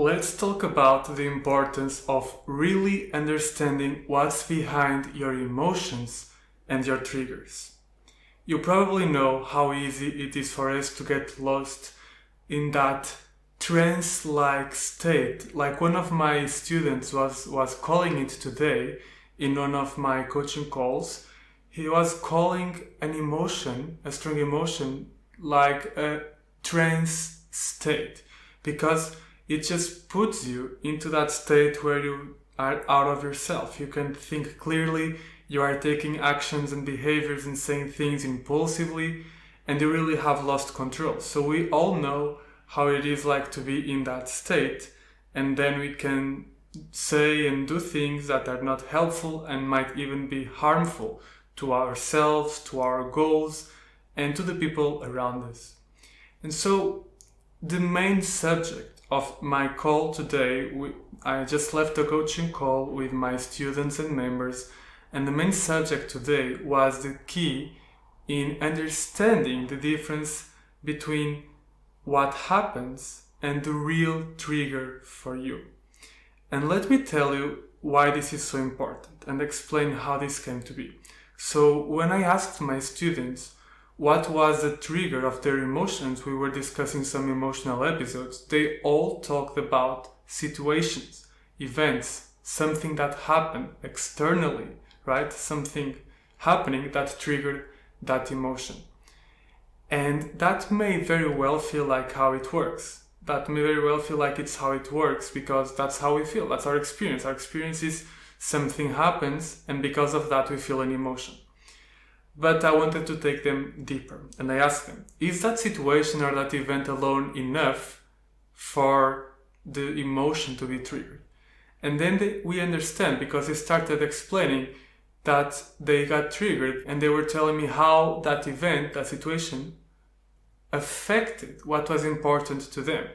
Let's talk about the importance of really understanding what's behind your emotions and your triggers. You probably know how easy it is for us to get lost in that trance-like state. Like one of my students was calling it today in one of my coaching calls. He was calling an emotion, a strong emotion, like a trance state, because it just puts you into that state where you are out of yourself. You can think clearly, you are taking actions and behaviors and saying things impulsively, and you really have lost control. So we all know how it is like to be in that state, and then we can say and do things that are not helpful and might even be harmful to ourselves, to our goals, and to the people around us. And so the main subject of my call today, I just left a coaching call with my students and members, and the main subject today was the key in understanding the difference between what happens and the real trigger for you. And let me tell you why this is so important and explain how this came to be. So when I asked my students what was the trigger of their emotions, we were discussing some emotional episodes, they all talked about situations, events, something that happened externally, right? Something happening that triggered that emotion. And that may very well feel like how it works. That may very well feel like it's how it works because that's how we feel. That's our experience. Our experience is something happens and because of that we feel an emotion. But I wanted to take them deeper and I asked them, is that situation or that event alone enough for the emotion to be triggered? And then we understand because they started explaining that they got triggered and they were telling me how that event, that situation, affected what was important to them,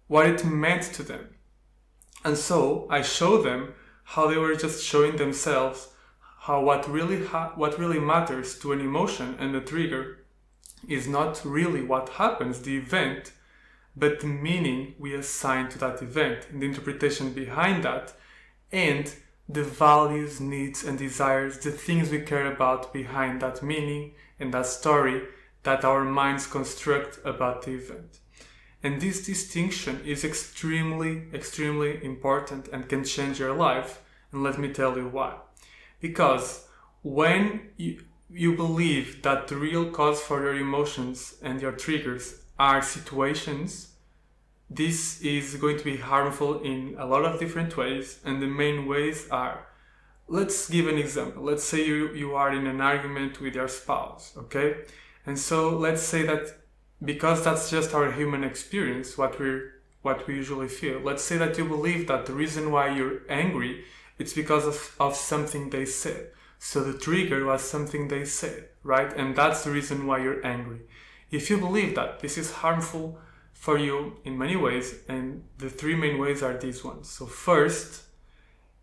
what it meant to them. And so I showed them how they were just showing themselves how what really matters to an emotion and the trigger is not really what happens, the event, but the meaning we assign to that event and the interpretation behind that, and the values, needs and desires, the things we care about behind that meaning and that story that our minds construct about the event. And this distinction is extremely, extremely important and can change your life. And let me tell you why. Because when you believe that the real cause for your emotions and your triggers are situations, this is going to be harmful in a lot of different ways. And the main ways are, let's give an example. Let's say you are in an argument with your spouse, okay? And so let's say that because that's just our human experience, what we usually feel. Let's say that you believe that the reason why you're angry, it's because of something they said. So the trigger was something they said, right? And that's the reason why you're angry. If you believe that, this is harmful for you in many ways, and the three main ways are these ones. So first,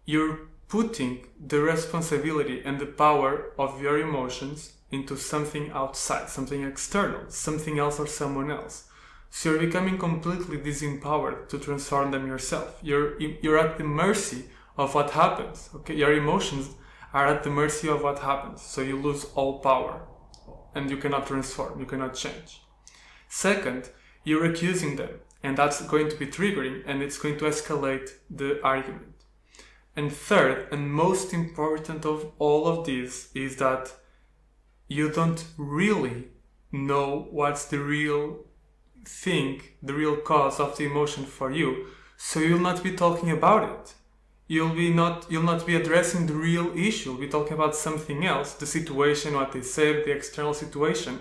you're putting the responsibility and the power of your emotions into something outside, something external, something else or someone else. So you're becoming completely disempowered to transform them yourself. You're at the mercy of what happens. Okay, your emotions are at the mercy of what happens. So you lose all power and you cannot transform, you cannot change. Second, you're accusing them, and that's going to be triggering and it's going to escalate the argument. And third, and most important of all of these, is that you don't really know what's the real thing, the real cause of the emotion for you. So you'll not be talking about it. You'll not be addressing the real issue. You'll be talking about something else, the situation, what they said, the external situation,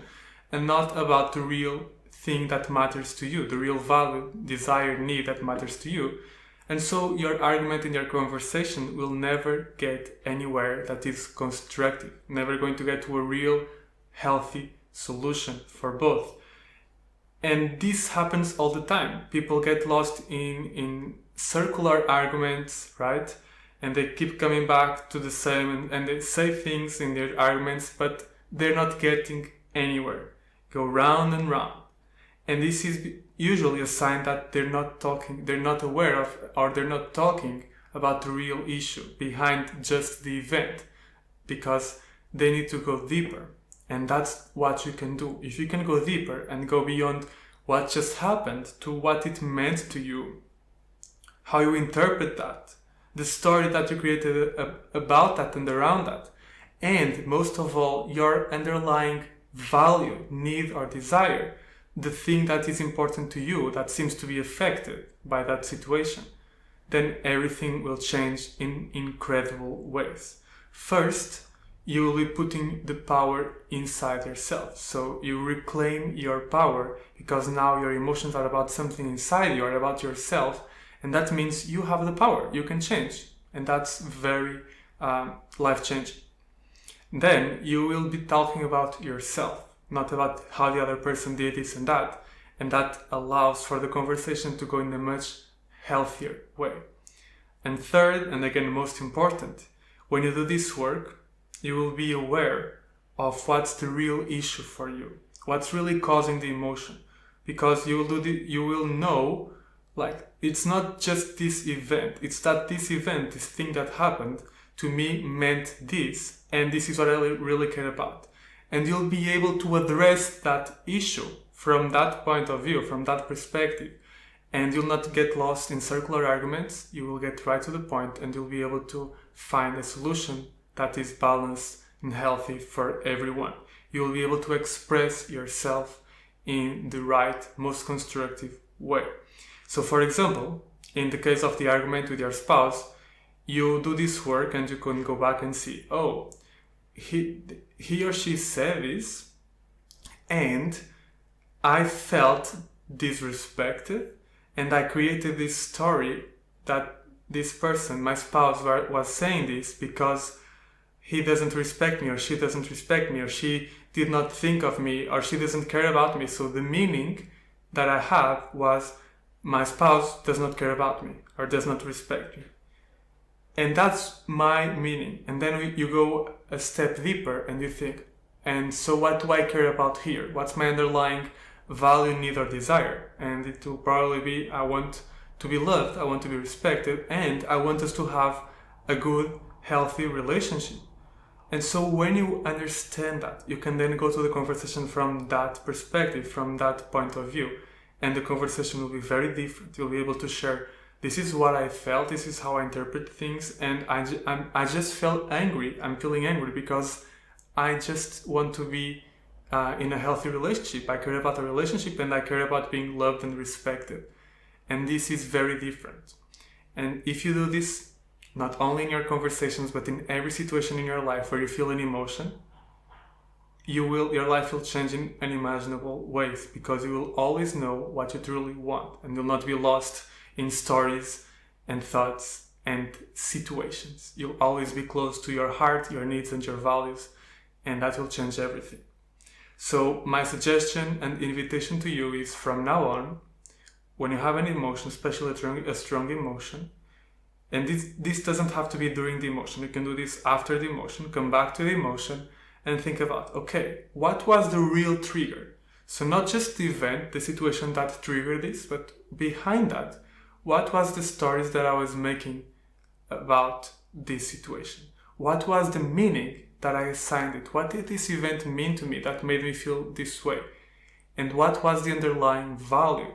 and not about the real thing that matters to you, the real value, desire, need that matters to you. And so your argument and your conversation will never get anywhere that is constructive, never going to get to a real healthy solution for both. And this happens all the time. People get lost in circular arguments, right? And they keep coming back to the same and they say things in their arguments, but they're not getting anywhere. Go round and round. And this is usually a sign that they're not aware of, or they're not talking about the real issue behind just the event, because they need to go deeper. And that's what you can do. If you can go deeper and go beyond what just happened to what it meant to you, how you interpret that, the story that you created about that and around that, and most of all, your underlying value, need, or desire, the thing that is important to you that seems to be affected by that situation, then everything will change in incredible ways. First, you will be putting the power inside yourself. So you reclaim your power, because now your emotions are about something inside you, or about yourself, and that means you have the power, you can change, and that's very life-changing. Then you will be talking about yourself, not about how the other person did this and that allows for the conversation to go in a much healthier way. And third, and again most important, when you do this work, you will be aware of what's the real issue for you, what's really causing the emotion, because you will know, like, it's not just this event, it's that this event, this thing that happened to me meant this, and this is what I really care about. And you'll be able to address that issue from that point of view, from that perspective. And you'll not get lost in circular arguments, you will get right to the point, and you'll be able to find a solution that is balanced and healthy for everyone. You will be able to express yourself in the right, most constructive way. So for example, in the case of the argument with your spouse, you do this work and you can go back and see, oh, he or she said this, and I felt disrespected, and I created this story that this person, my spouse, was saying this because he doesn't respect me, or she doesn't respect me, or she did not think of me, or she doesn't care about me. So the meaning that I have was, my spouse does not care about me, or does not respect me. And that's my meaning. And then you go a step deeper and you think, and so what do I care about here? What's my underlying value, need, or desire? And it will probably be, I want to be loved, I want to be respected, and I want us to have a good, healthy relationship. And so when you understand that, you can then go to the conversation from that perspective, from that point of view, and the conversation will be very different. You'll be able to share, this is what I felt, this is how I interpret things, and I just felt angry. I'm feeling angry because I just want to be in a healthy relationship. I care about a relationship, and I care about being loved and respected. And this is very different. And if you do this, not only in your conversations, but in every situation in your life where you feel an emotion, your life will change in unimaginable ways, because you will always know what you truly want, and you'll not be lost in stories and thoughts and situations. You'll always be close to your heart, your needs, and your values, and that will change everything. So my suggestion and invitation to you is, from now on, when you have an emotion, especially a strong emotion, and this doesn't have to be during the emotion, you can do this after the emotion, come back to the emotion and think about, okay, what was the real trigger? So not just the event, the situation that triggered this, but behind that, what was the stories that I was making about this situation? What was the meaning that I assigned it? What did this event mean to me that made me feel this way? And what was the underlying value?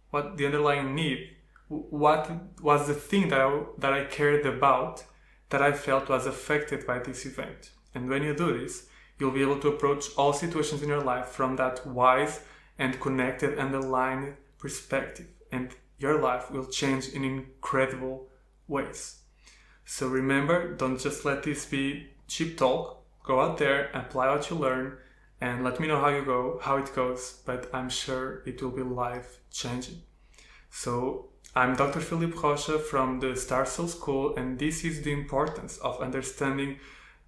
What the underlying need? What was the thing that I cared about that I felt was affected by this event? And when you do this, you'll be able to approach all situations in your life from that wise and connected and aligned perspective. And your life will change in incredible ways. So remember, don't just let this be cheap talk. Go out there, apply what you learn, and let me know how it goes, but I'm sure it will be life-changing. So I'm Dr. Filipe Rocha from the Star Soul School, and this is the importance of understanding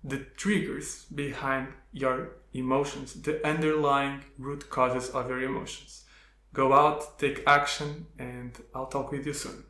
the triggers behind your emotions, the underlying root causes of your emotions. Go out, take action, and I'll talk with you soon.